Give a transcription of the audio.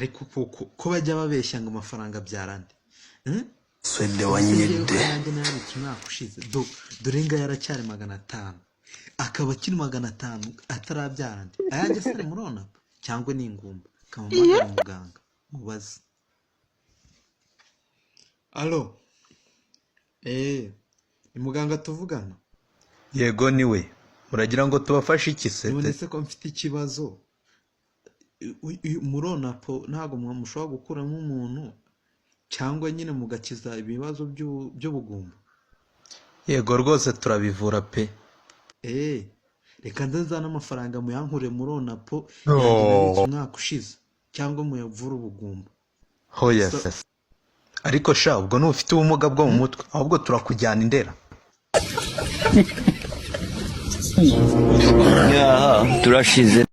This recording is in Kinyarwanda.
ariko ko bajya babeshya ngo amafaranga byarande swede wanyide yanjye nabitse umwaka ushize dore nga yaracyari 500 akaba akiri 500 atarabyarande ayanjye sare murona cyangwa ni ingumba kamamagara muganga mubaze. Allo ni muganga tuvugana? Yego niwe, muragira ngo tubafashe iki se? None se ko mfite ikibazo murona po ntago mushobora gukuramo umuntu cyangwa nyine mugakiza ibibazo by'ubugumba? Yego rwose turabivura pe. Reka ndazana amafaranga muyankure murona po yanjye umwaka ushize cyangwa muyavura ubugumba. Hoya se. Ariko sha ubwo n'ufite ubumuga bwo mu mutwe ahubwo turakujyana Indera. Turashize.